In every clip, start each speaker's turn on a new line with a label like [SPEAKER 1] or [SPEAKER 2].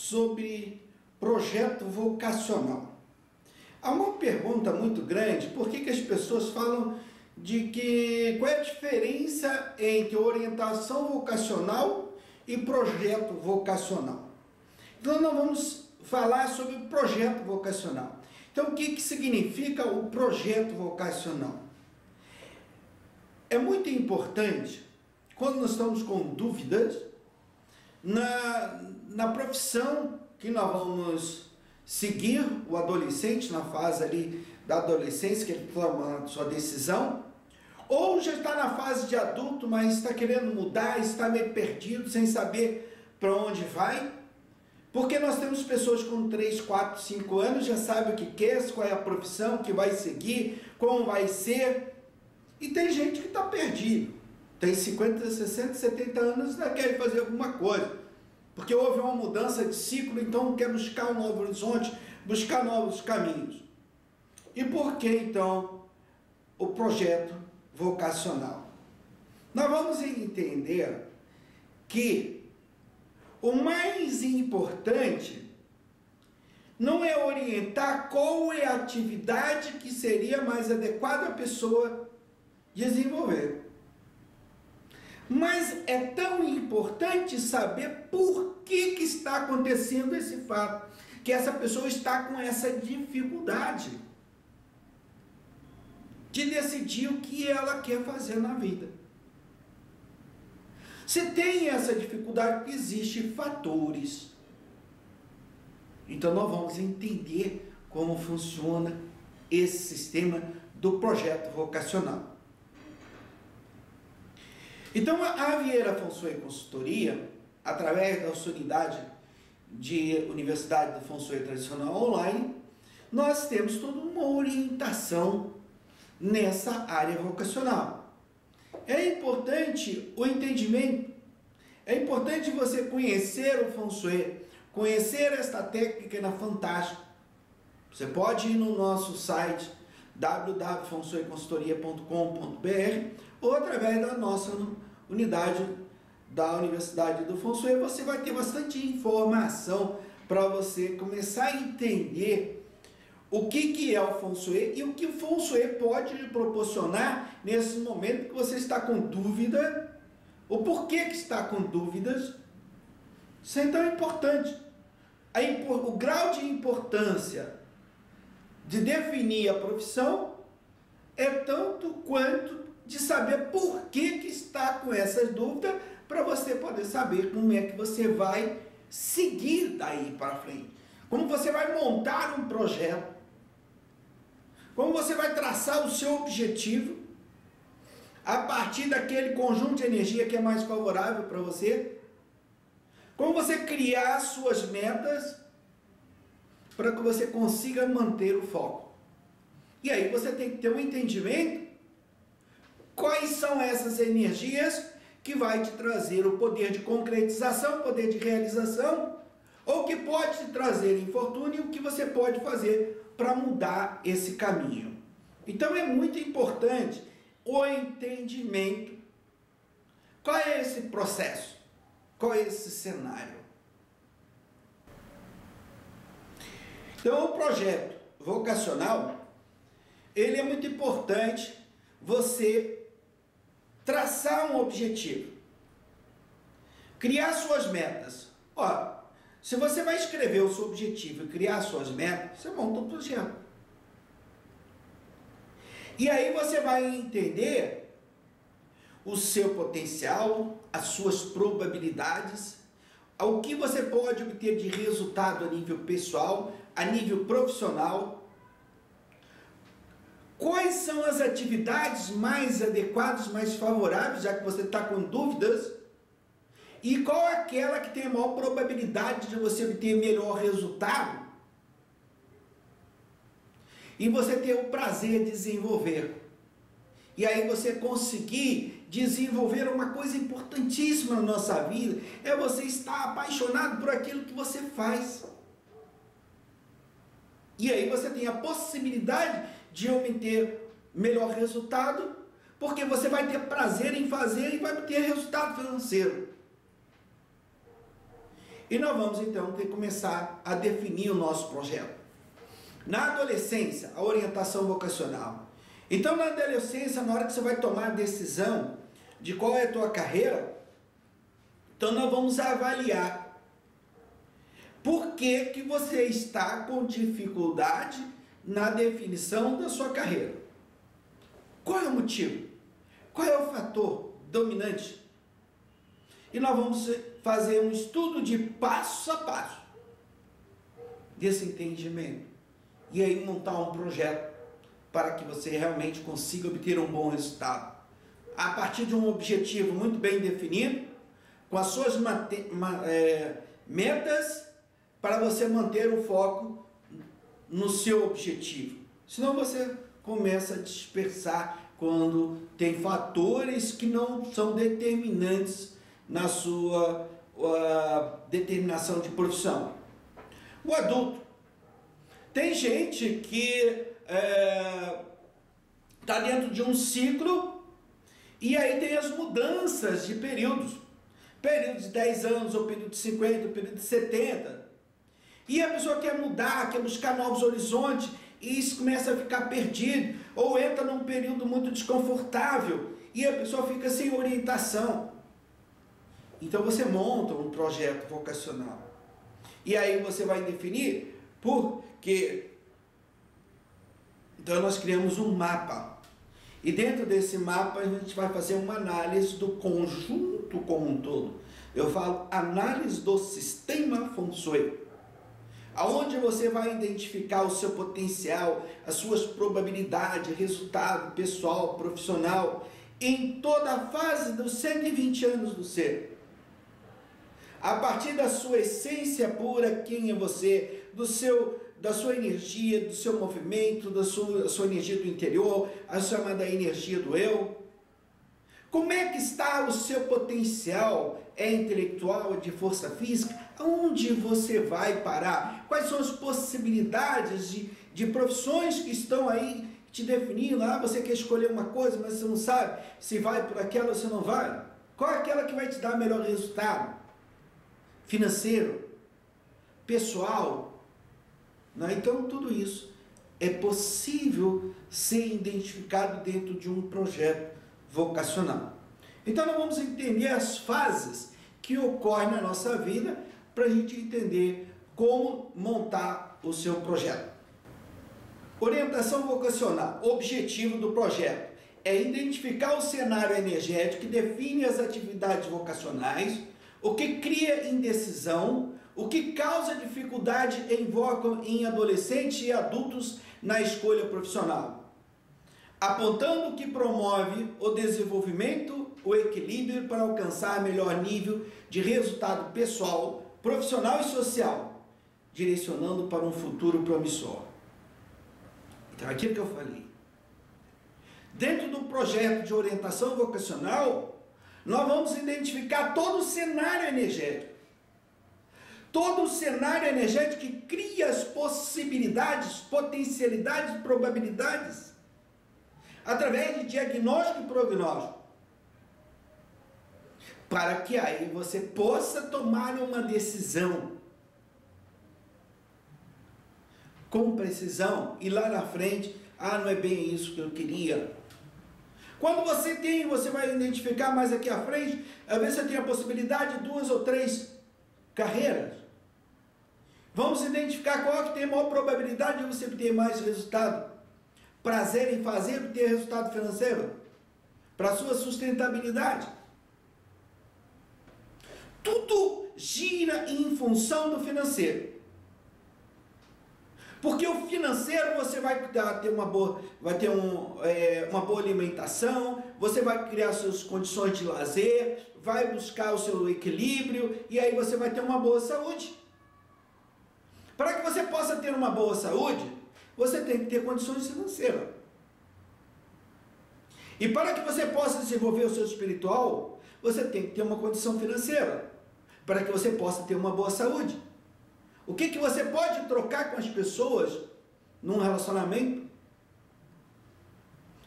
[SPEAKER 1] sobre projeto vocacional. Há uma pergunta muito grande: por que as pessoas falam de que qual é a diferença entre orientação vocacional e projeto vocacional? Então nós vamos falar sobre o projeto vocacional. Então o que significa o projeto vocacional? É muito importante, quando nós estamos com dúvidas na profissão que nós vamos seguir, o adolescente na fase ali da adolescência, que ele toma a sua decisão, ou já está na fase de adulto, mas está querendo mudar, está meio perdido, sem saber para onde vai. Porque nós temos pessoas com 3, 4, 5 anos, já sabem o que quer, qual é a profissão que vai seguir, como vai ser. E tem gente que está perdido, tem 50, 60, 70 anos e ainda quer fazer alguma coisa, porque houve uma mudança de ciclo, então quer buscar um novo horizonte, buscar novos caminhos. E por que então o projeto vocacional? Nós vamos entender que o mais importante não é orientar qual é a atividade que seria mais adequada à pessoa desenvolver. Mas é tão importante saber por que está acontecendo esse fato, que essa pessoa está com essa dificuldade de decidir o que ela quer fazer na vida. Se tem essa dificuldade, existem fatores. Então nós vamos entender como funciona esse sistema do projeto vocacional. Então a Vieira Feng Consultoria, através da sua unidade de Universidade do Feng Shui Tradicional Online, nós temos toda uma orientação nessa área vocacional. É importante o entendimento, é importante você conhecer o Feng Shui, conhecer esta técnica na Fantástica. Você pode ir no nosso site www.fengshuiconsultoria.com.br ou através da nossa unidade da Universidade do Feng Shui. Você vai ter bastante informação para você começar a entender o que é o Feng Shui e o que o Feng Shui pode lhe proporcionar nesse momento que você está com dúvida, o porquê que está com dúvidas. Isso é tão importante. O grau de importância de definir a profissão é tanto quanto de saber por que está com essas dúvidas, para você poder saber como é que você vai seguir daí para frente. Como você vai montar um projeto, como você vai traçar o seu objetivo a partir daquele conjunto de energia que é mais favorável para você, como você criar suas metas para que você consiga manter o foco. E aí você tem que ter um entendimento quais são essas energias que vai te trazer o poder de concretização, o poder de realização, ou que pode te trazer infortúnio, o que você pode fazer para mudar esse caminho. Então é muito importante o entendimento. Qual é esse processo? Qual é esse cenário? Então o projeto vocacional, ele é muito importante você traçar um objetivo, criar suas metas. Ó, se você vai escrever o seu objetivo e criar suas metas, você monta um projeto. E aí você vai entender o seu potencial, as suas probabilidades, o que você pode obter de resultado a nível pessoal, a nível profissional. Quais são as atividades mais adequadas, mais favoráveis, já que você está com dúvidas? E qual é aquela que tem a maior probabilidade de você obter melhor resultado? E você ter o prazer de desenvolver. E aí você conseguir desenvolver uma coisa importantíssima na nossa vida, é você estar apaixonado por aquilo que você faz. E aí você tem a possibilidade de obter melhor resultado, porque você vai ter prazer em fazer e vai obter resultado financeiro. E nós vamos então ter que começar a definir o nosso projeto. Na adolescência, a orientação vocacional. Então, na adolescência, na hora que você vai tomar a decisão de qual é a tua carreira, então nós vamos avaliar por que você está com dificuldade na definição da sua carreira. Qual é o motivo? Qual é o fator dominante? E nós vamos fazer um estudo de passo a passo desse entendimento. E aí montar um projeto para que você realmente consiga obter um bom resultado. A partir de um objetivo muito bem definido, com as suas metas, para você manter o foco no seu objetivo. Senão você começa a dispersar quando tem fatores que não são determinantes na sua determinação de profissão. O adulto. Tem gente que está dentro de um ciclo e aí tem as mudanças de períodos. Período de 10 anos, ou período de 50, ou período de 70. E a pessoa quer mudar, quer buscar novos horizontes, e isso começa a ficar perdido, ou entra num período muito desconfortável, e a pessoa fica sem orientação. Então você monta um projeto vocacional. E aí você vai definir porque... Então nós criamos um mapa. E dentro desse mapa a gente vai fazer uma análise do conjunto como um todo. Eu falo análise do sistema Feng Shui. Aonde você vai identificar o seu potencial, as suas probabilidades, resultado pessoal, profissional, em toda a fase dos 120 anos do ser. A partir da sua essência pura, quem é você, da sua energia, do seu movimento, da sua energia do interior, a chamada energia do eu. Como é que está o seu potencial? É intelectual, é de força física? Aonde você vai parar? Quais são as possibilidades de profissões que estão aí te definindo? Você quer escolher uma coisa, mas você não sabe se vai por aquela ou se não vai. Qual é aquela que vai te dar melhor resultado? Financeiro? Pessoal? Então tudo isso é possível ser identificado dentro de um projeto vocacional. Então nós vamos entender as fases que ocorrem na nossa vida para a gente entender como montar o seu projeto. Orientação vocacional. O objetivo do projeto é identificar o cenário energético que define as atividades vocacionais, o que cria indecisão, o que causa dificuldade em adolescentes e adultos na escolha profissional, apontando o que promove o desenvolvimento, o equilíbrio para alcançar melhor nível de resultado pessoal, profissional e social, direcionando para um futuro promissor. Então, aquilo que eu falei. Dentro do projeto de orientação vocacional, nós vamos identificar todo o cenário energético. Todo o cenário energético que cria as possibilidades, potencialidades, probabilidades, através de diagnóstico e prognóstico, para que aí você possa tomar uma decisão com precisão e lá na frente, não é bem isso que eu queria. Quando você vai identificar mais aqui à frente, às vezes você tem a possibilidade de 2 ou 3 carreiras. Vamos identificar qual que tem a maior probabilidade de você ter mais resultado. Prazer em fazer e ter resultado financeiro. Para a sua sustentabilidade. Tudo gira em função do financeiro. Porque o financeiro você vai ter uma boa alimentação, você vai criar suas condições de lazer, vai buscar o seu equilíbrio e aí você vai ter uma boa saúde. Para que você possa ter uma boa saúde, você tem que ter condições financeiras. E para que você possa desenvolver o seu espiritual, você tem que ter uma condição financeira, para que você possa ter uma boa saúde. O que você pode trocar com as pessoas num relacionamento?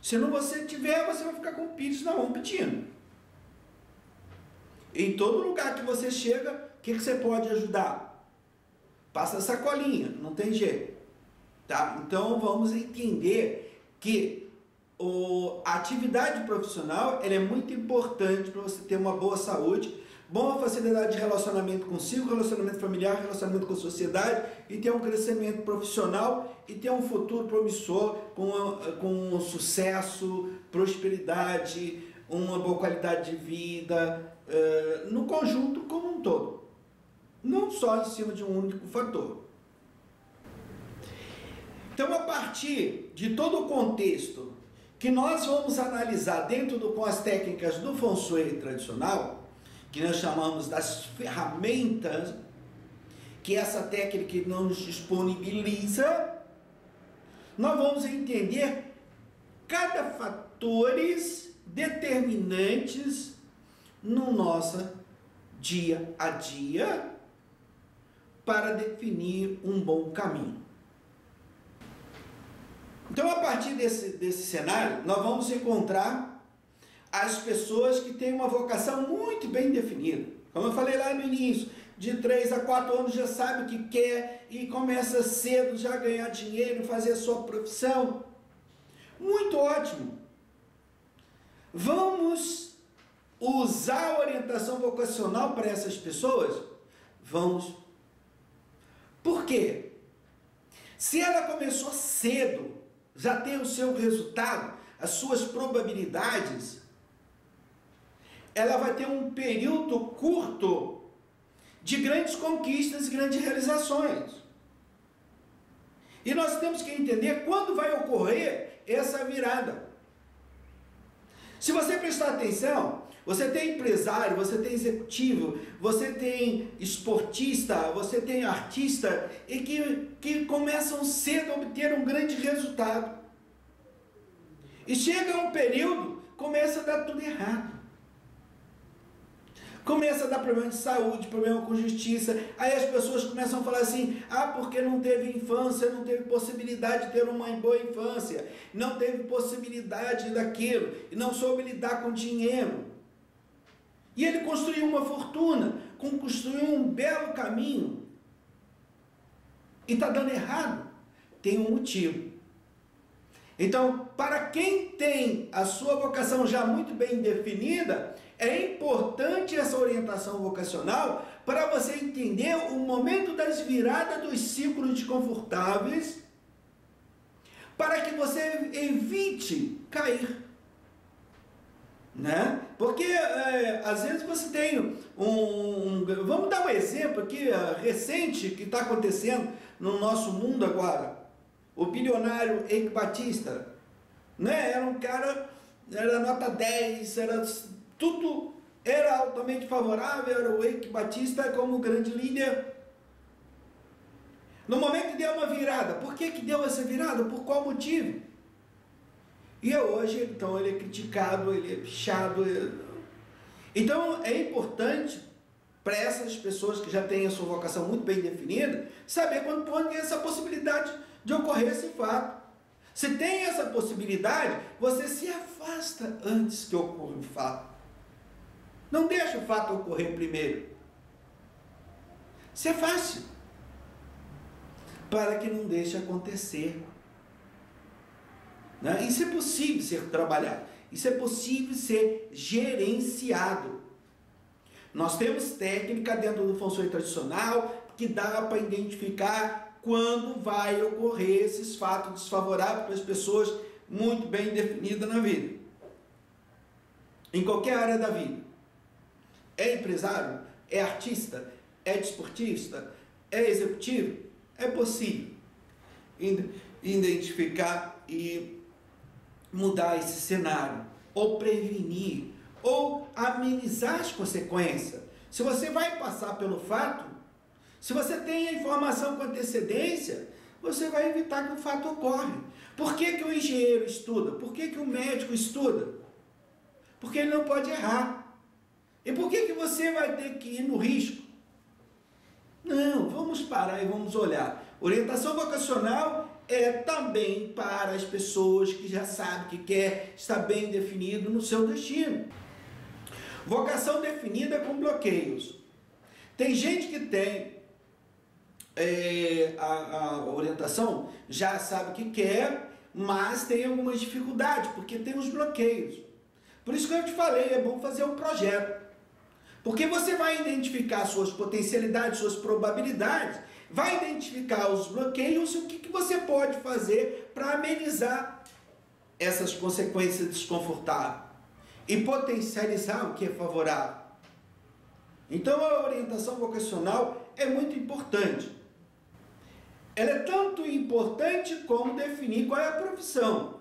[SPEAKER 1] Se não você tiver, você vai ficar com o pires na mão pedindo. Em todo lugar que você chega, o que você pode ajudar? Passa a sacolinha, não tem jeito. Tá? Então vamos entender que a atividade profissional ela é muito importante para você ter uma boa saúde, boa facilidade de relacionamento consigo, relacionamento familiar, relacionamento com a sociedade e ter um crescimento profissional e ter um futuro promissor com sucesso, prosperidade, uma boa qualidade de vida, no conjunto como um todo. Não só em cima de um único fator. Então, a partir de todo o contexto que nós vamos analisar com as técnicas do Feng Shui tradicional, que nós chamamos das ferramentas, que essa técnica nos disponibiliza, nós vamos entender cada fatores determinantes no nosso dia a dia para definir um bom caminho. Então, a partir desse cenário, nós vamos encontrar as pessoas que têm uma vocação muito bem definida. Como eu falei lá no início, de 3 a 4 anos já sabe o que quer e começa cedo já a ganhar dinheiro, fazer a sua profissão. Muito ótimo. Vamos usar a orientação vocacional para essas pessoas? Vamos. Por quê? Se ela começou cedo, já tem o seu resultado, as suas probabilidades, ela vai ter um período curto de grandes conquistas e grandes realizações. E nós temos que entender quando vai ocorrer essa virada. Se você prestar atenção, você tem empresário, você tem executivo, você tem esportista, você tem artista e que começam cedo a obter um grande resultado. E chega um período, começa a dar tudo errado. Começa a dar problema de saúde, problema com justiça. Aí as pessoas começam a falar assim, porque não teve infância, não teve possibilidade de ter uma boa infância, não teve possibilidade daquilo, e não soube lidar com dinheiro. E ele construiu uma fortuna, construiu um belo caminho, e está dando errado. Tem um motivo. Então, para quem tem a sua vocação já muito bem definida, é importante essa orientação vocacional para você entender o momento das viradas dos ciclos desconfortáveis, para que você evite cair. Né? Porque às vezes você tem vamos dar um exemplo aqui recente que está acontecendo no nosso mundo agora. O bilionário Eike Batista, né? Era um cara, era nota 10, tudo era altamente favorável, era o Eike Batista como grande líder. No momento deu uma virada. Por que deu essa virada? Por qual motivo? E hoje, então, ele é criticado, ele é pichado. Então, é importante para essas pessoas que já têm a sua vocação muito bem definida, saber quando tem essa possibilidade de ocorrer esse fato. Se tem essa possibilidade, você se afasta antes que ocorra o fato. Não deixa o fato ocorrer primeiro. Isso é fácil. Para que não deixe acontecer. Né? Isso é possível ser trabalhado. Isso é possível ser gerenciado. Nós temos técnica dentro do Feng Shui tradicional que dá para identificar quando vai ocorrer esses fatos desfavoráveis para as pessoas muito bem definidas na vida. Em qualquer área da vida. É empresário? É artista? É desportista? É executivo? É possível identificar e mudar esse cenário, ou prevenir, ou amenizar as consequências. Se você vai passar pelo fato, se você tem a informação com antecedência, você vai evitar que o fato ocorra. Por que o engenheiro estuda? Por que o médico estuda? Porque ele não pode errar. E por que você vai ter que ir no risco? Não, vamos parar e vamos olhar. Orientação vocacional é também para as pessoas que já sabem que quer estar bem definido no seu destino. Vocação definida com bloqueios. Tem gente que tem a orientação, já sabe o que quer, mas tem algumas dificuldades, porque tem os bloqueios. Por isso que eu te falei, é bom fazer um projeto. Porque você vai identificar suas potencialidades, suas probabilidades, vai identificar os bloqueios e o que você pode fazer para amenizar essas consequências desconfortáveis e potencializar o que é favorável. Então a orientação vocacional é muito importante. Ela é tanto importante como definir qual é a profissão.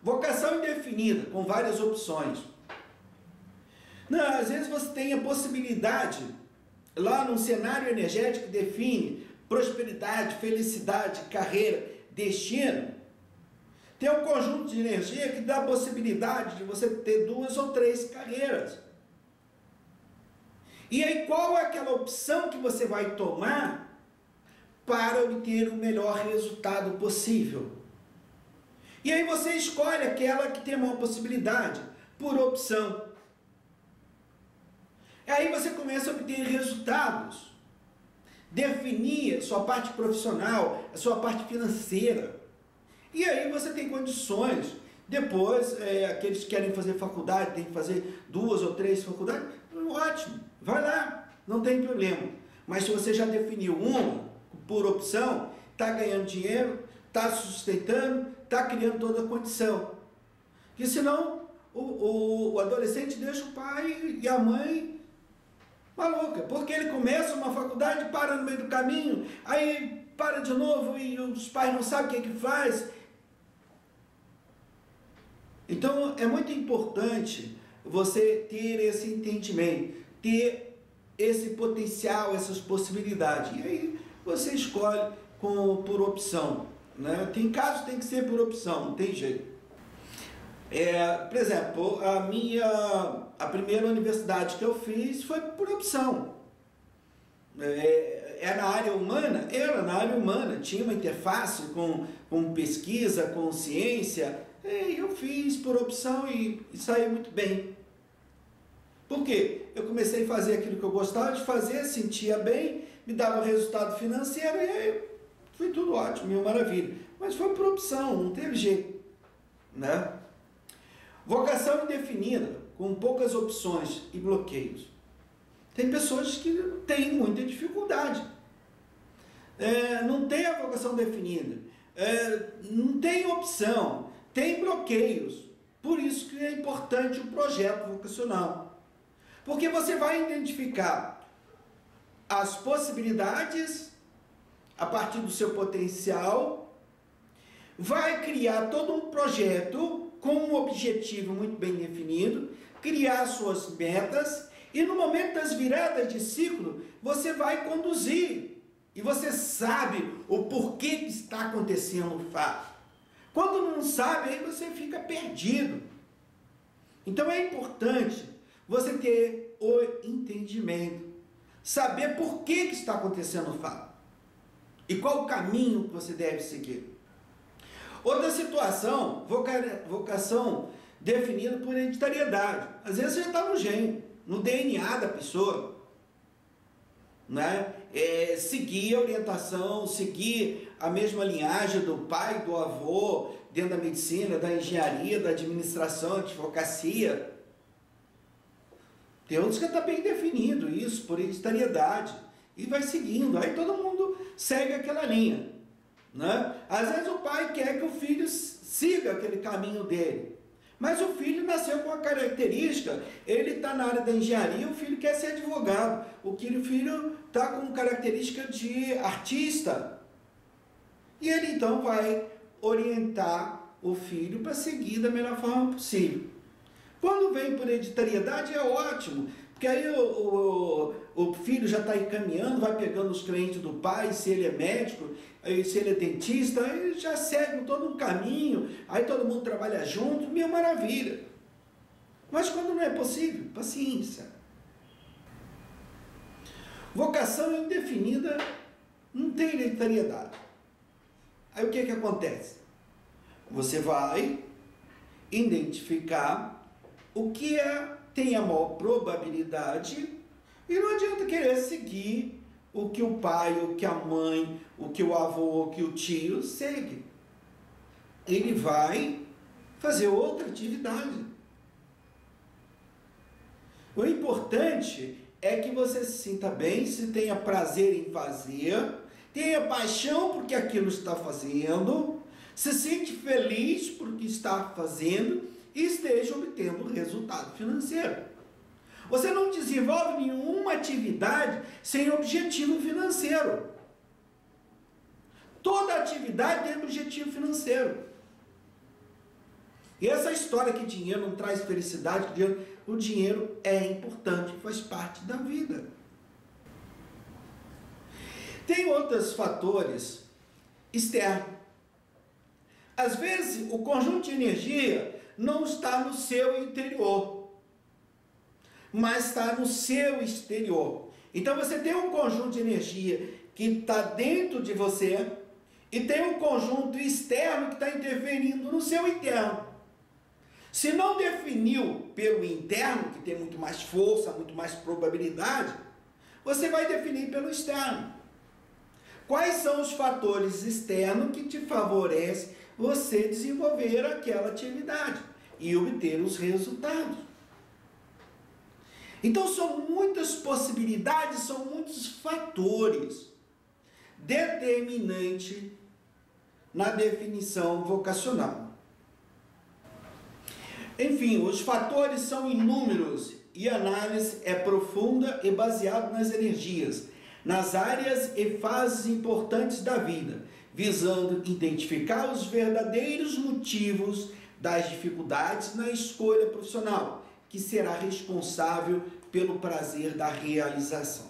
[SPEAKER 1] Vocação indefinida, com várias opções. Não, às vezes você tem a possibilidade, lá num cenário energético que define prosperidade, felicidade, carreira, destino, tem um conjunto de energia que dá a possibilidade de você ter 2 ou 3 carreiras. E aí qual é aquela opção que você vai tomar para obter o melhor resultado possível? E aí você escolhe aquela que tem a maior possibilidade, por opção. Aí você começa a obter resultados, definir a sua parte profissional, a sua parte financeira. E aí você tem condições. Depois, aqueles que querem fazer faculdade, tem que fazer 2 ou 3 faculdades, ótimo, vai lá, não tem problema. Mas se você já definiu uma, por opção, está ganhando dinheiro, está sustentando, está criando toda a condição. Porque senão o adolescente deixa o pai e a mãe maluca, porque ele começa uma faculdade, para no meio do caminho, aí para de novo e os pais não sabem o que faz. Então é muito importante você ter esse entendimento, ter esse potencial, essas possibilidades. E aí você escolhe por opção, né? Tem casos que tem que ser por opção, não tem jeito. Por exemplo, a primeira universidade que eu fiz foi por opção. Era na área humana? Era na área humana, tinha uma interface com pesquisa, com ciência. Eu fiz por opção e saí muito bem. Por quê? Eu comecei a fazer aquilo que eu gostava de fazer, sentia bem, me dava resultado financeiro e aí foi tudo ótimo, mil maravilha. Mas foi por opção, não teve jeito, né? Vocação indefinida, com poucas opções e bloqueios. Tem pessoas que têm muita dificuldade. Não tem a vocação definida, não tem opção, tem bloqueios. Por isso que é importante o projeto vocacional. Porque você vai identificar as possibilidades a partir do seu potencial, vai criar todo um projeto com um objetivo muito bem definido, criar suas metas e no momento das viradas de ciclo você vai conduzir e você sabe o porquê que está acontecendo o fato. Quando não sabe, aí você fica perdido. Então é importante você ter o entendimento, saber por que está acontecendo o fato e qual o caminho que você deve seguir. Outra situação, vocação definida por hereditariedade. Às vezes você já está no gene, no DNA da pessoa, né? Seguir a orientação, seguir a mesma linhagem do pai, do avô, dentro da medicina, da engenharia, da administração, da advocacia. Tem outros que está bem definido isso, por hereditariedade, e vai seguindo, aí todo mundo segue aquela linha, né? Às vezes o pai quer que o filho siga aquele caminho dele, mas o filho nasceu com uma característica, ele está na área da engenharia, o filho quer ser advogado, o filho está com característica de artista, e ele então vai orientar o filho para seguir da melhor forma possível. Quando vem por hereditariedade é ótimo, porque aí o filho já está encaminhando, vai pegando os clientes do pai, se ele é médico, se ele é dentista, aí já segue todo um caminho, aí todo mundo trabalha junto, mil maravilha. Mas quando não é possível, paciência. Vocação indefinida não tem hereditariedade. Aí o que acontece? Você vai identificar o que tem a maior probabilidade E não adianta querer seguir o que o pai, o que a mãe, o que o avô, o que o tio segue. Ele vai fazer outra atividade. O importante é que você se sinta bem, se tenha prazer em fazer, tenha paixão porque aquilo está fazendo, se sente feliz por que está fazendo e esteja obtendo resultado financeiro. Você não desenvolve nenhuma atividade sem objetivo financeiro. Toda atividade tem objetivo financeiro. E essa história que dinheiro não traz felicidade, o dinheiro é importante, faz parte da vida. Tem outros fatores externos. Às vezes, o conjunto de energia não está no seu interior, mas está no seu exterior. Então, você tem um conjunto de energia que está dentro de você e tem um conjunto externo que está interferindo no seu interno. Se não definiu pelo interno, que tem muito mais força, muito mais probabilidade, você vai definir pelo externo. Quais são os fatores externos que te favorecem você desenvolver aquela atividade e obter os resultados? Então, são muitas possibilidades, são muitos fatores determinantes na definição vocacional. Enfim, os fatores são inúmeros e a análise é profunda e baseada nas energias, nas áreas e fases importantes da vida, visando identificar os verdadeiros motivos das dificuldades na escolha profissional, que será responsável pelo prazer da realização.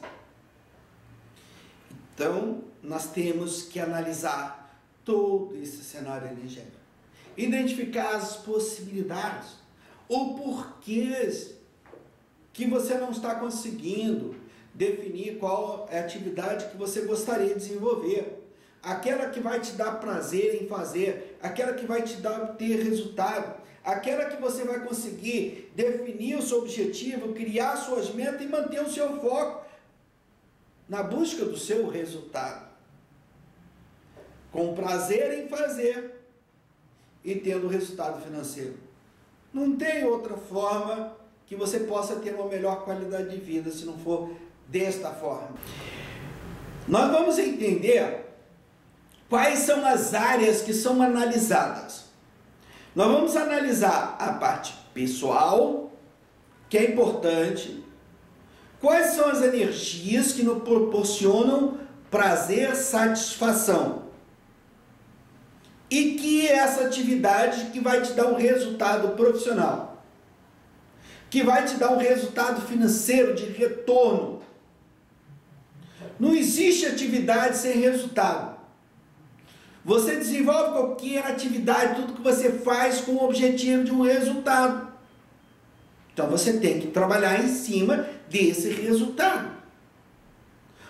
[SPEAKER 1] Então, nós temos que analisar todo esse cenário energético, identificar as possibilidades ou porquês que você não está conseguindo definir qual é a atividade que você gostaria de desenvolver, aquela que vai te dar prazer em fazer, aquela que vai te ter resultado, aquela que você vai conseguir definir o seu objetivo, criar suas metas e manter o seu foco na busca do seu resultado, com prazer em fazer e tendo resultado financeiro. Não tem outra forma que você possa ter uma melhor qualidade de vida se não for desta forma. Nós vamos entender quais são as áreas que são analisadas. Nós vamos analisar a parte pessoal, que é importante, quais são as energias que nos proporcionam prazer, satisfação, e que é essa atividade que vai te dar um resultado profissional, que vai te dar um resultado financeiro de retorno. Não existe atividade sem resultado. Você desenvolve qualquer atividade, tudo que você faz com o objetivo de um resultado. Então você tem que trabalhar em cima desse resultado.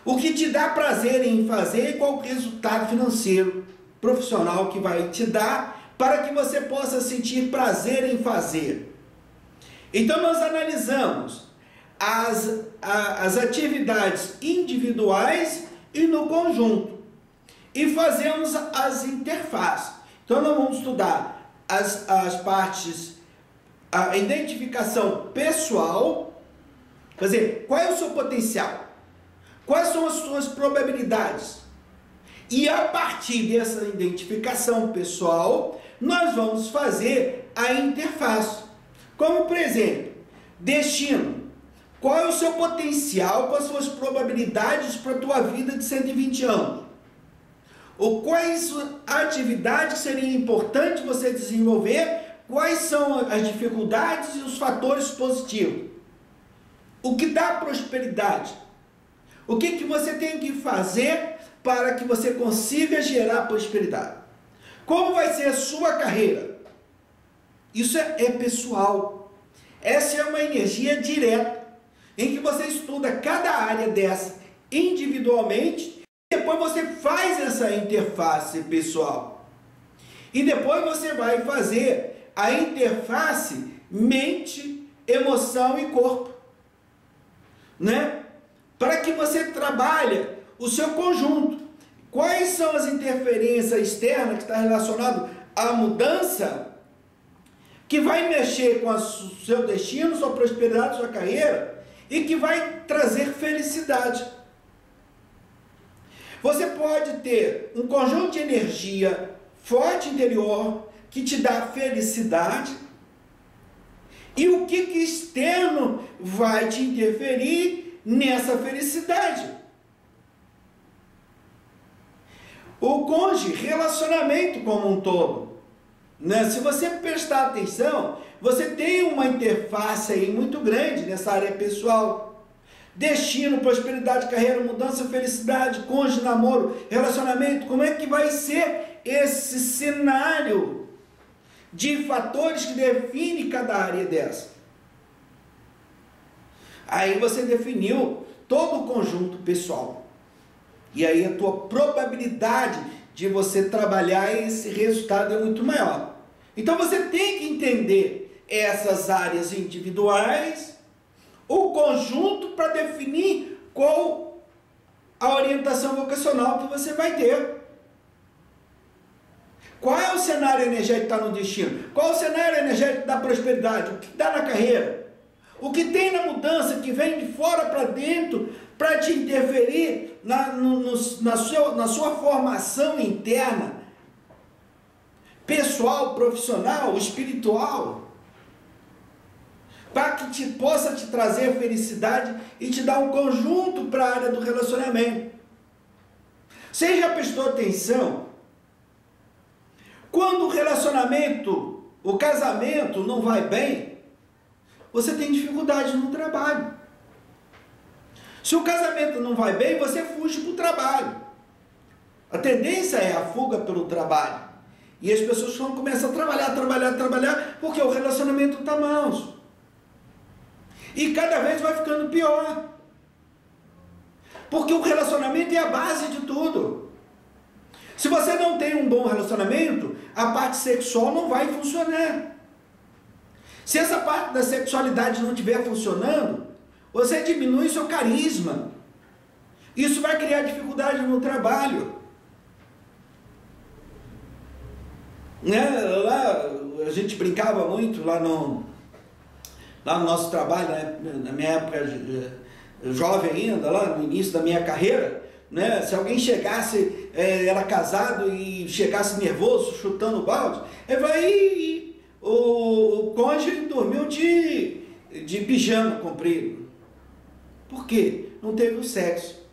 [SPEAKER 1] O que te dá prazer em fazer e qual o resultado financeiro profissional que vai te dar para que você possa sentir prazer em fazer. Então nós analisamos as atividades individuais e no conjunto e fazemos as interfaces. Então nós vamos estudar as partes, a identificação pessoal, quer dizer, qual é o seu potencial, quais são as suas probabilidades. E a partir dessa identificação pessoal, nós vamos fazer a interface. Como, por exemplo, destino. Qual é o seu potencial, quais são as probabilidades para a tua vida de 120 anos? Ou quais atividades seriam importantes você desenvolver? Quais são as dificuldades e os fatores positivos? O que dá prosperidade? O que você tem que fazer para que você consiga gerar prosperidade? Como vai ser a sua carreira? Isso é pessoal. Essa é uma energia direta, em que você estuda cada área dessa individualmente, e depois você faz essa interface pessoal. E depois você vai fazer a interface mente, emoção e corpo, né? para que você trabalhe o seu conjunto. Quais são as interferências externas que está relacionado à mudança, que vai mexer com o seu destino, sua prosperidade, sua carreira, e que vai trazer felicidade. Você pode ter um conjunto de energia forte interior, que te dá felicidade, e o que externo vai te interferir nessa felicidade. O cônjuge, relacionamento como um todo, né? Se você prestar atenção, você tem uma interface aí muito grande nessa área pessoal. Destino, prosperidade, carreira, mudança, felicidade, cônjuge, namoro, relacionamento. Como é que vai ser esse cenário de fatores que define cada área dessa? Aí você definiu todo o conjunto pessoal. E aí a tua probabilidade de você trabalhar esse resultado é muito maior. Então você tem que entender essas áreas individuais, o conjunto, para definir qual a orientação vocacional que você vai ter. Qual é o cenário energético que está no destino? Qual é o cenário energético da prosperidade? O que dá na carreira? O que tem na mudança que vem de fora para dentro para te interferir na sua formação interna, pessoal, profissional, espiritual, para que possa te trazer felicidade e te dar um conjunto para a área do relacionamento. Você já prestou atenção? Quando o relacionamento, o casamento não vai bem, você tem dificuldade no trabalho. Se o casamento não vai bem, você fuge para o trabalho. A tendência é a fuga pelo trabalho. E as pessoas começam a trabalhar, porque o relacionamento está mal. E cada vez vai ficando pior. Porque o relacionamento é a base de tudo. Se você não tem um bom relacionamento, a parte sexual não vai funcionar. Se essa parte da sexualidade não estiver funcionando, você diminui seu carisma. Isso vai criar dificuldade no trabalho. Né? Lá, a gente brincava muito lá no nosso trabalho, né? Na minha época jovem ainda, lá no início da minha carreira, né? Se alguém chegasse, era casado e chegasse nervoso, chutando o balde, ele vai, o cônjuge dormiu de pijama comprido. Por quê? Não teve o sexo.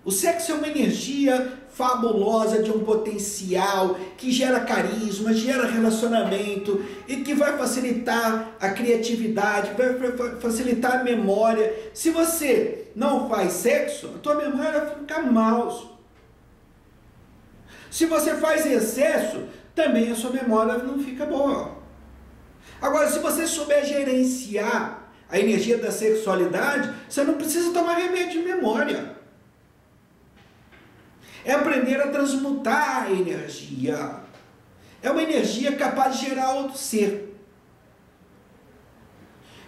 [SPEAKER 1] O sexo é uma energia fabulosa, de um potencial, que gera carisma, gera relacionamento, e que vai facilitar a criatividade, vai facilitar a memória. Se você não faz sexo, a tua memória vai ficar mal. Se você faz excesso, também a sua memória não fica boa. Agora, se você souber gerenciar a energia da sexualidade, você não precisa tomar remédio de memória. É aprender a transmutar a energia. É uma energia capaz de gerar outro ser.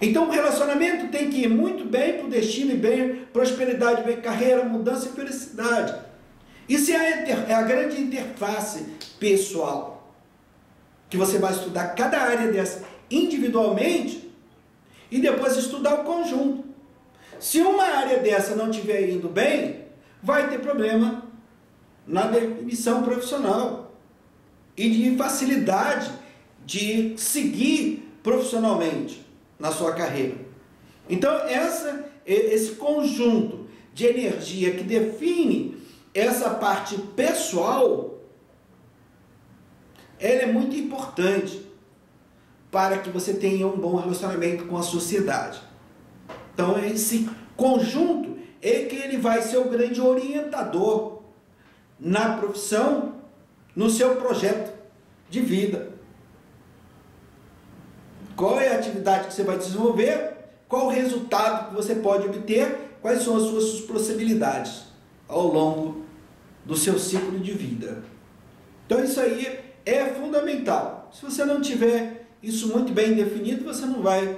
[SPEAKER 1] Então o relacionamento tem que ir muito bem para o destino, e bem prosperidade, bem carreira, mudança e felicidade. Isso é a grande interface pessoal, que você vai estudar cada área dessa individualmente, e depois estudar o conjunto. Se uma área dessa não estiver indo bem, vai ter problema na definição profissional e de facilidade de seguir profissionalmente na sua carreira. Então, esse conjunto de energia que define essa parte pessoal, ela é muito importante para que você tenha um bom relacionamento com a sociedade. Então, esse conjunto é que ele vai ser o grande orientador na profissão, no seu projeto de vida. Qual é a atividade que você vai desenvolver? Qual o resultado que você pode obter? Quais são as suas possibilidades ao longo do seu ciclo de vida? Então isso aí é fundamental. Se você não tiver isso muito bem definido, você não vai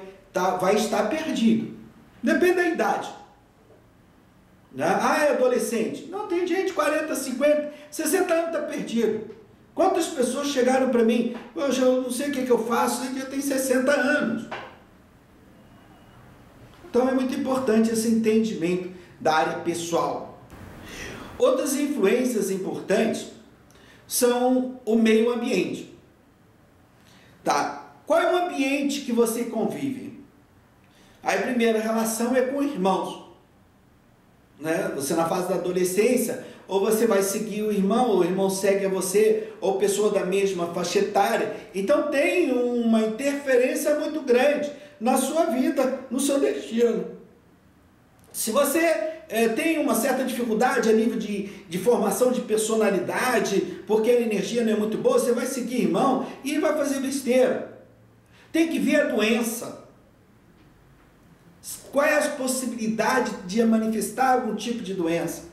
[SPEAKER 1] estar perdido. Depende da idade. Né? Ah, é adolescente. Não, tem gente 40, 50, 60 anos está perdido. Quantas pessoas chegaram para mim, hoje eu não sei o que eu faço, eu tenho 60 anos. Então é muito importante esse entendimento da área pessoal. Outras influências importantes são o meio ambiente. Tá? Qual é o ambiente que você convive? Aí a primeira relação é com irmãos. Né? Você na fase da adolescência, ou você vai seguir o irmão segue a você, ou pessoa da mesma faixa etária. Então tem uma interferência muito grande na sua vida, no seu destino. Se você tem uma certa dificuldade a nível de formação de personalidade, porque a energia não é muito boa, você vai seguir irmão e vai fazer besteira. Tem que ver a doença. Qual é a possibilidade de manifestar algum tipo de doença?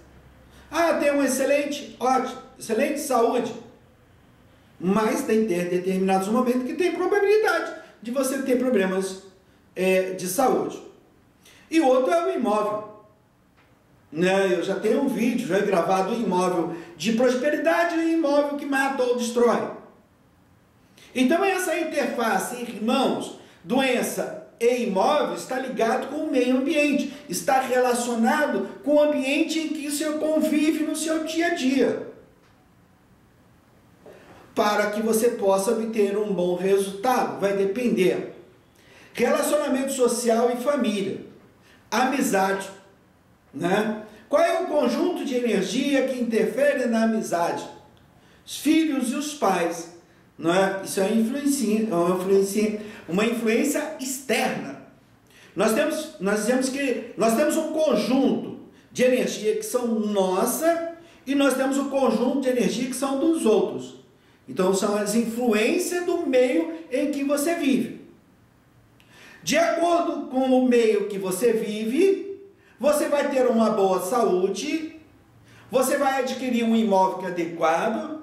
[SPEAKER 1] Ah, tem um excelente saúde. Mas tem determinados momentos que tem probabilidade de você ter problemas de saúde. E outro é o imóvel. Né? Eu já tenho um vídeo, já gravado, imóvel de prosperidade e imóvel que mata ou destrói. Então essa interface, irmãos, doença e imóvel está ligado com o meio ambiente, está relacionado com o ambiente em que o senhor convive no seu dia a dia, para que você possa obter um bom resultado. Vai depender. Relacionamento social e família, amizade, né? Qual é o conjunto de energia que interfere na amizade? Os filhos e os pais. Não é? Isso é uma influência externa. Nós dizemos que nós temos um conjunto de energia que são nossa e nós temos um conjunto de energia que são dos outros. Então são as influências do meio em que você vive. De acordo com o meio que você vive, você vai ter uma boa saúde, você vai adquirir um imóvel adequado,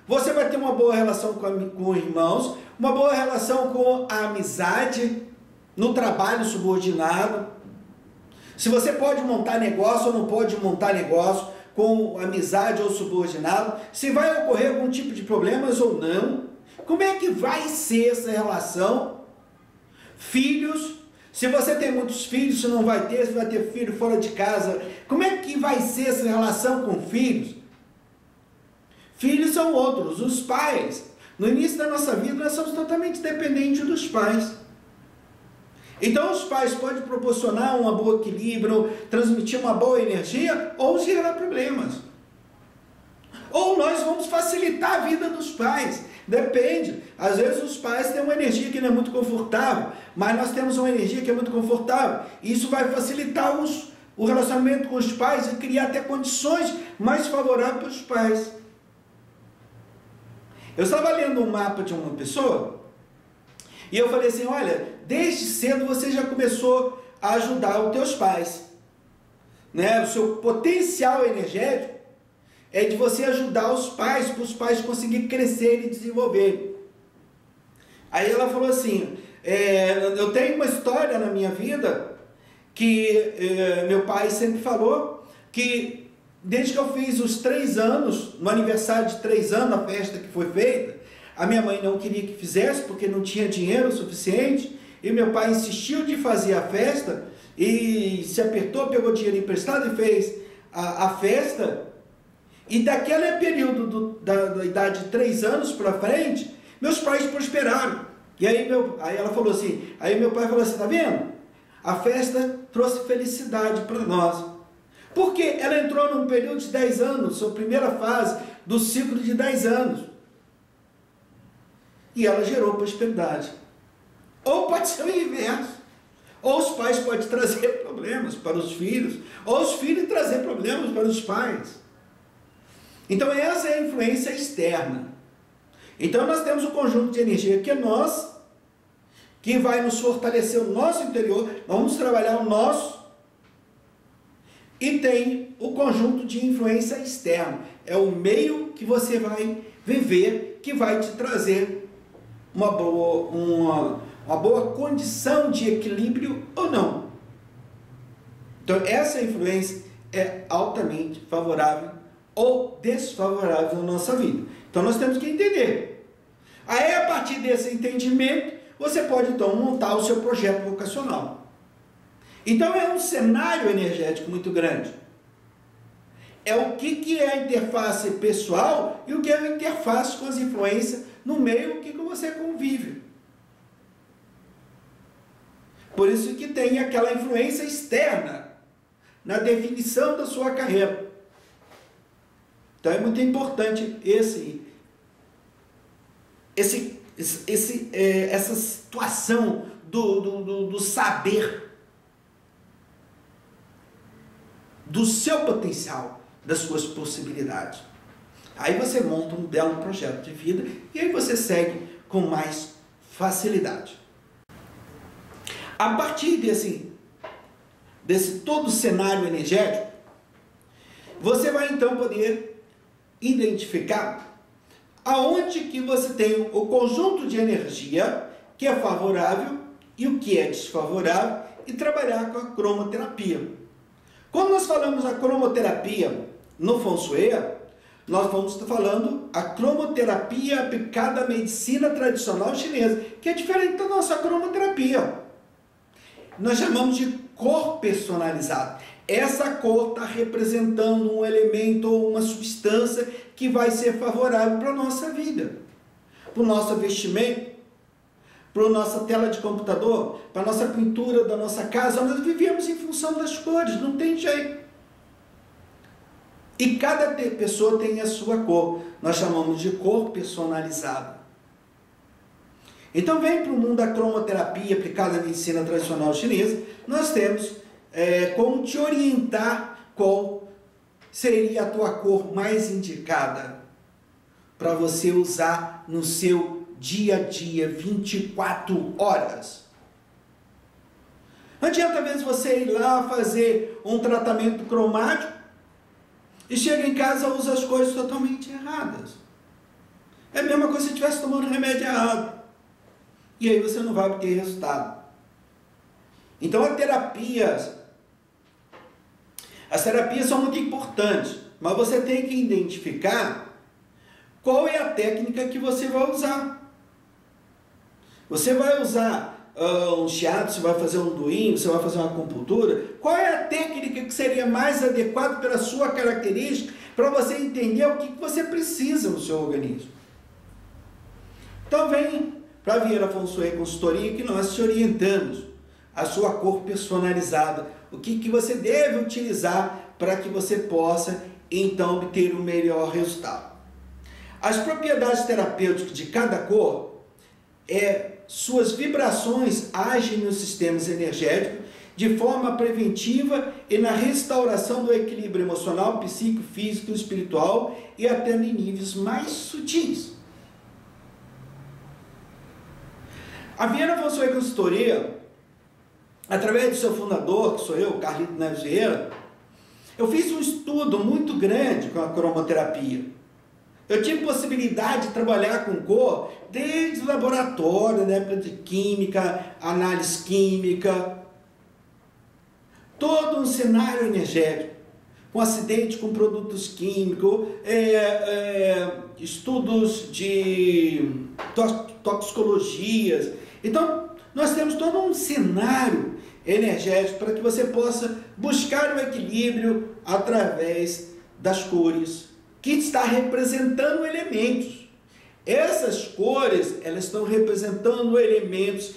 [SPEAKER 1] você vai ter uma boa relação com irmãos, uma boa relação com a amizade, no trabalho subordinado. Se você pode montar negócio ou não pode montar negócio com amizade ou subordinado, se vai ocorrer algum tipo de problemas ou não, como é que vai ser essa relação? Filhos, se você tem muitos filhos, se não vai ter, se vai ter filho fora de casa, como é que vai ser essa relação com filhos? Filhos são outros, os pais. No início da nossa vida, nós somos totalmente dependentes dos pais. Então, os pais podem proporcionar um bom equilíbrio, transmitir uma boa energia, ou gerar problemas. Ou nós vamos facilitar a vida dos pais. Depende. Às vezes, os pais têm uma energia que não é muito confortável, mas nós temos uma energia que é muito confortável. Isso vai facilitar o relacionamento com os pais e criar até condições mais favoráveis para os pais. Eu estava lendo um mapa de uma pessoa e eu falei assim, olha, desde cedo você já começou a ajudar os teus pais. Né? O seu potencial energético é de você ajudar os pais, para os pais conseguirem crescer e desenvolver. Aí ela falou assim, eu tenho uma história na minha vida que meu pai sempre falou que desde que eu fiz os 3 anos, no aniversário de 3 anos, a festa que foi feita, a minha mãe não queria que fizesse, porque não tinha dinheiro suficiente, e meu pai insistiu de fazer a festa, e se apertou, pegou dinheiro emprestado e fez a festa, e daquele período da idade de 3 anos para frente, meus pais prosperaram. E aí ela falou assim, aí meu pai falou assim, tá vendo? A festa trouxe felicidade para nós. Porque ela entrou num período de 10 anos, sua primeira fase do ciclo de 10 anos. E ela gerou prosperidade. Ou pode ser o inverso. Ou os pais podem trazer problemas para os filhos, ou os filhos trazer problemas para os pais. Então essa é a influência externa. Então nós temos um conjunto de energia que é nosso, que vai nos fortalecer o nosso interior, vamos trabalhar o nosso. E tem o conjunto de influência externa. É o meio que você vai viver, que vai te trazer uma boa condição de equilíbrio ou não. Então essa influência é altamente favorável ou desfavorável na nossa vida. Então nós temos que entender. Aí, a partir desse entendimento, você pode então montar o seu projeto vocacional. Então é um cenário energético muito grande. É o que é a interface pessoal e o que é a interface com as influências no meio que você convive. Por isso que tem aquela influência externa na definição da sua carreira. Então é muito importante essa situação do saber do seu potencial, das suas possibilidades. Aí você monta um belo projeto de vida e aí você segue com mais facilidade. A partir desse todo cenário energético, você vai então poder identificar aonde que você tem o conjunto de energia que é favorável e o que é desfavorável e trabalhar com a cromoterapia. Quando nós falamos a cromoterapia no Feng Shui, nós vamos estar falando a cromoterapia aplicada à medicina tradicional chinesa, que é diferente da nossa cromoterapia. Nós chamamos de cor personalizada. Essa cor está representando um elemento ou uma substância que vai ser favorável para a nossa vida, para o nosso vestimento, para a nossa tela de computador, para a nossa pintura da nossa casa. Nós vivemos em função das cores, não tem jeito. E cada pessoa tem a sua cor. Nós chamamos de cor personalizada. Então vem para o mundo da cromoterapia aplicada à medicina tradicional chinesa, nós temos como te orientar qual seria a tua cor mais indicada para você usar no seu dia a dia, 24 horas. Não adianta, às vezes, você ir lá fazer um tratamento cromático e chega em casa e usa as cores totalmente erradas. É a mesma coisa se estivesse tomando remédio errado. E aí você não vai obter resultado. Então as terapias são muito importantes, mas você tem que identificar qual é a técnica que você vai usar. Você vai usar um shiatsu, você vai fazer um doin, você vai fazer uma acupuntura. Qual é a técnica que seria mais adequada pela sua característica, para você entender o que você precisa no seu organismo? Então vem para a Vieira Feng Shui Consultoria que nós te orientamos a sua cor personalizada, o que você deve utilizar para que você possa então obter o melhor resultado. As propriedades terapêuticas de cada cor suas vibrações agem nos sistemas energéticos de forma preventiva e na restauração do equilíbrio emocional, psíquico, físico, espiritual e até em níveis mais sutis. A Vieira Feng Shui Consultoria, através do seu fundador, que sou eu, Carlito Neves Vieira, eu fiz um estudo muito grande com a cromoterapia. Eu tive possibilidade de trabalhar com cor desde o laboratório, na época de química, análise química, todo um cenário energético, com acidente com produtos químicos, estudos de toxicologias. Então, nós temos todo um cenário energético para que você possa buscar o equilíbrio através das cores, que está representando elementos. Essas cores, elas estão representando elementos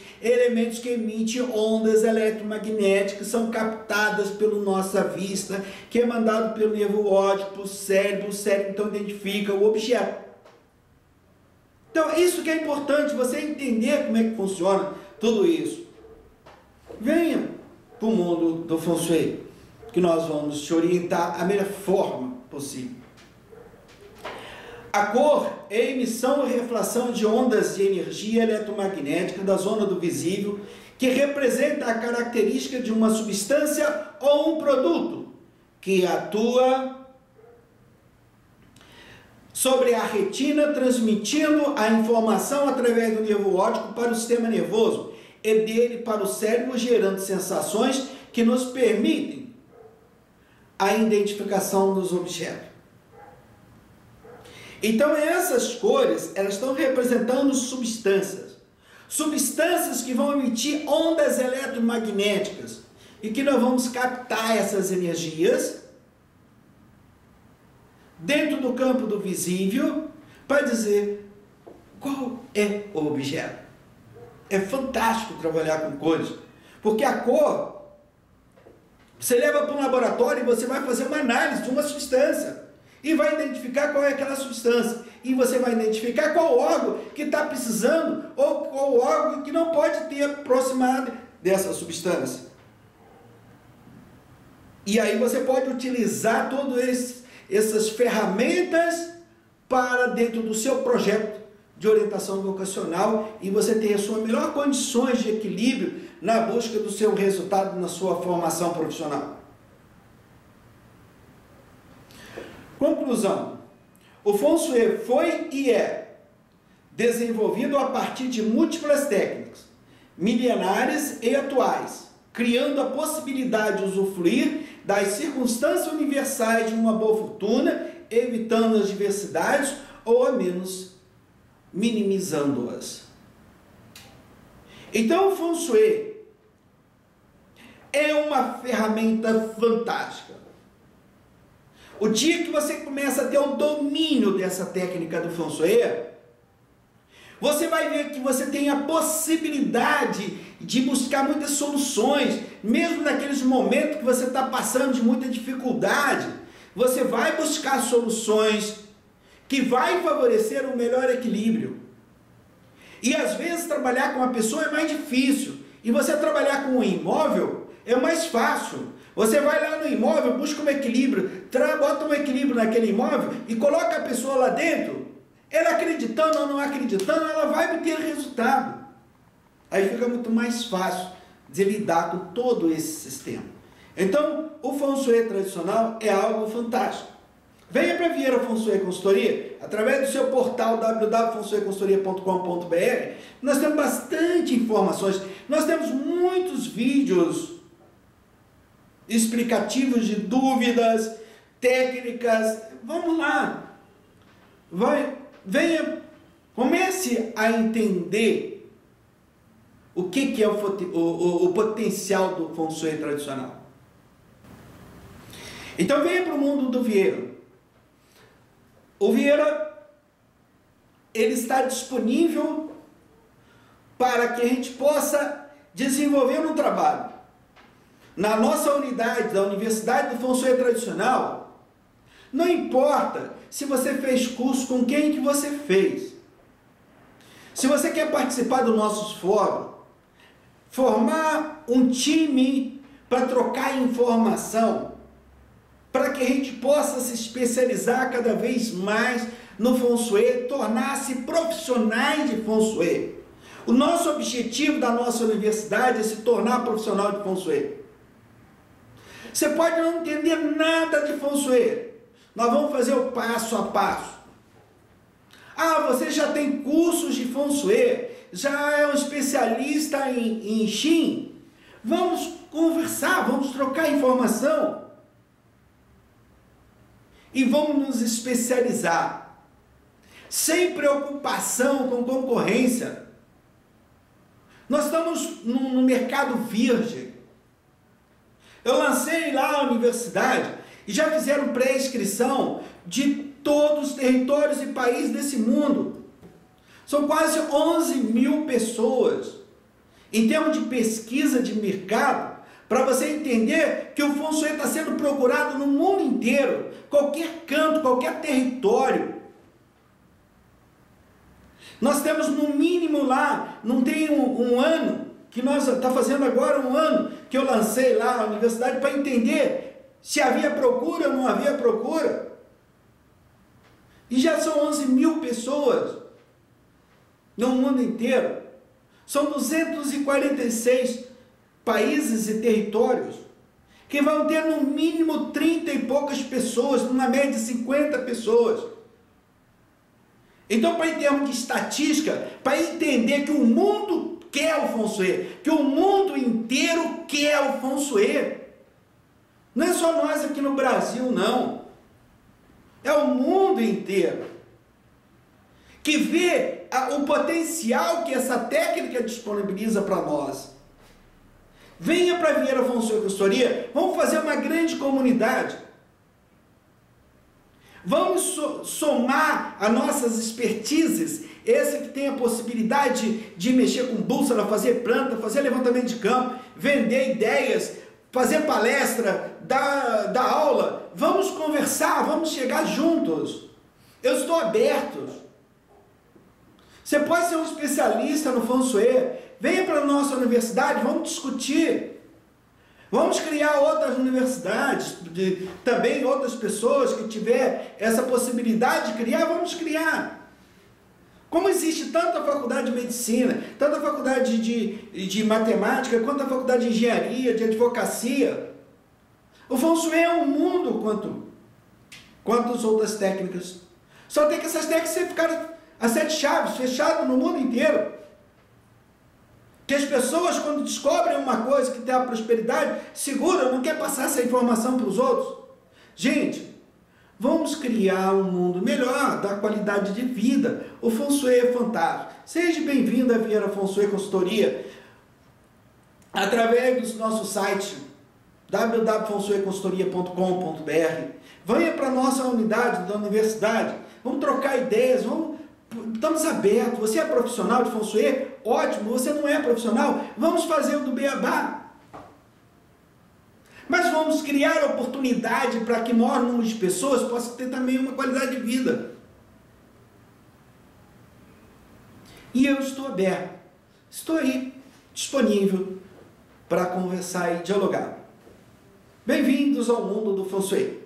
[SPEAKER 1] que emitem ondas eletromagnéticas, são captadas pela nossa vista, que é mandado pelo nervo óptico para o cérebro então identifica o objeto. Então, isso que é importante, você entender como é que funciona tudo isso. Venha para o mundo do Feng Shui, que nós vamos te orientar da melhor forma possível. A cor é a emissão e reflexão de ondas de energia eletromagnética da zona do visível, que representa a característica de uma substância ou um produto que atua sobre a retina, transmitindo a informação através do nervo óptico para o sistema nervoso e dele para o cérebro, gerando sensações que nos permitem a identificação dos objetos. Então essas cores, elas estão representando substâncias. Substâncias que vão emitir ondas eletromagnéticas e que nós vamos captar essas energias dentro do campo do visível para dizer qual é o objeto. É fantástico trabalhar com cores, porque a cor, você leva para um laboratório e você vai fazer uma análise de uma substância e vai identificar qual é aquela substância, e você vai identificar qual órgão que está precisando ou qual órgão que não pode ter aproximado dessa substância. E aí você pode utilizar todas essas ferramentas para dentro do seu projeto de orientação vocacional e você ter as suas melhores condições de equilíbrio na busca do seu resultado na sua formação profissional. Conclusão. O Feng Shui foi e é desenvolvido a partir de múltiplas técnicas, milenares e atuais, criando a possibilidade de usufruir das circunstâncias universais de uma boa fortuna, evitando as diversidades ou, ao menos, minimizando-as. Então, o Feng Shui é uma ferramenta fantástica. O dia que você começa a ter o domínio dessa técnica do Feng Shui, você vai ver que você tem a possibilidade de buscar muitas soluções, mesmo naqueles momentos que você está passando de muita dificuldade, você vai buscar soluções que vai favorecer um melhor equilíbrio. E às vezes trabalhar com uma pessoa é mais difícil, e você trabalhar com um imóvel é mais fácil. Você vai lá no imóvel, busca um equilíbrio, bota um equilíbrio naquele imóvel e coloca a pessoa lá dentro, ela acreditando ou não acreditando, ela vai obter resultado. Aí fica muito mais fácil de lidar com todo esse sistema. Então, o Feng Shui tradicional é algo fantástico. Venha para Vieira Feng Shui Consultoria, através do seu portal www.fengshuiconsultoria.com.br. Nós temos bastante informações, nós temos muitos vídeos explicativos de dúvidas, técnicas. Vamos lá, venha, comece a entender o que é o potencial do Feng Shui tradicional. Então venha para o mundo do Vieira. O Vieira, ele está disponível para que a gente possa desenvolver um trabalho. Na nossa unidade, da Universidade do Feng Shui Tradicional, não importa se você fez curso com quem que você fez. Se você quer participar dos nossos fóruns, formar um time para trocar informação, para que a gente possa se especializar cada vez mais no Feng Shui, tornar-se profissionais de Feng Shui. O nosso objetivo da nossa universidade é se tornar profissional de Feng Shui. Você pode não entender nada de Feng Shui. Nós vamos fazer o passo a passo. Ah, você já tem cursos de Feng Shui, já é um especialista em Xin. Vamos conversar, vamos trocar informação. E vamos nos especializar. Sem preocupação com concorrência. Nós estamos no mercado virgem. Eu lancei lá a universidade e já fizeram pré-inscrição de todos os territórios e países desse mundo. São quase 11 mil pessoas. Em termos de pesquisa de mercado, para você entender que o Feng Shui está sendo procurado no mundo inteiro, qualquer canto, qualquer território. Nós temos no mínimo lá, não tem um ano, que nós está fazendo agora um ano, que eu lancei lá a universidade para entender se havia procura ou não havia procura. E já são 11 mil pessoas no mundo inteiro. São 246 países e territórios que vão ter no mínimo 30 e poucas pessoas, numa média de 50 pessoas. Então, para em termos de estatística, para entender que o mundo quer o Feng Shui, que o mundo inteiro quer o Feng Shui, Não é só nós aqui no Brasil, não. É o mundo inteiro que vê o potencial que essa técnica disponibiliza para nós. Venha para a Vieira Feng Shui Consultoria, vamos fazer uma grande comunidade. Vamos somar as nossas expertises, esse que tem a possibilidade de mexer com bússola, fazer planta, fazer levantamento de campo, vender ideias, fazer palestra, dar aula. Vamos conversar, vamos chegar juntos. Eu estou aberto. Você pode ser um especialista no Feng Shui. Venha para a nossa universidade, vamos discutir. Vamos criar outras universidades, também outras pessoas que tiver essa possibilidade de criar, vamos criar. Como existe tanta faculdade de medicina, tanta faculdade de matemática, quanto a faculdade de engenharia, de advocacia, o Feng Shui é um mundo quanto as outras técnicas. Só tem que essas técnicas ficaram as 7 chaves, fechadas no mundo inteiro. Que as pessoas, quando descobrem uma coisa que tem a prosperidade, seguram, não quer passar essa informação para os outros. Gente, vamos criar um mundo melhor, da qualidade de vida. O Feng Shui é fantástico. Seja bem-vindo à Vieira Feng Shui Consultoria, através do nosso site www.fengshuiconsultoria.com.br. Venha para a nossa unidade da universidade, vamos trocar ideias, estamos abertos. Você é profissional de Feng Shui? Ótimo. Você não é profissional? Vamos fazer o do beabá. Mas vamos criar oportunidade para que maior número de pessoas possam ter também uma qualidade de vida. E eu estou aberto. Estou aí, disponível para conversar e dialogar. Bem-vindos ao mundo do Feng Shui.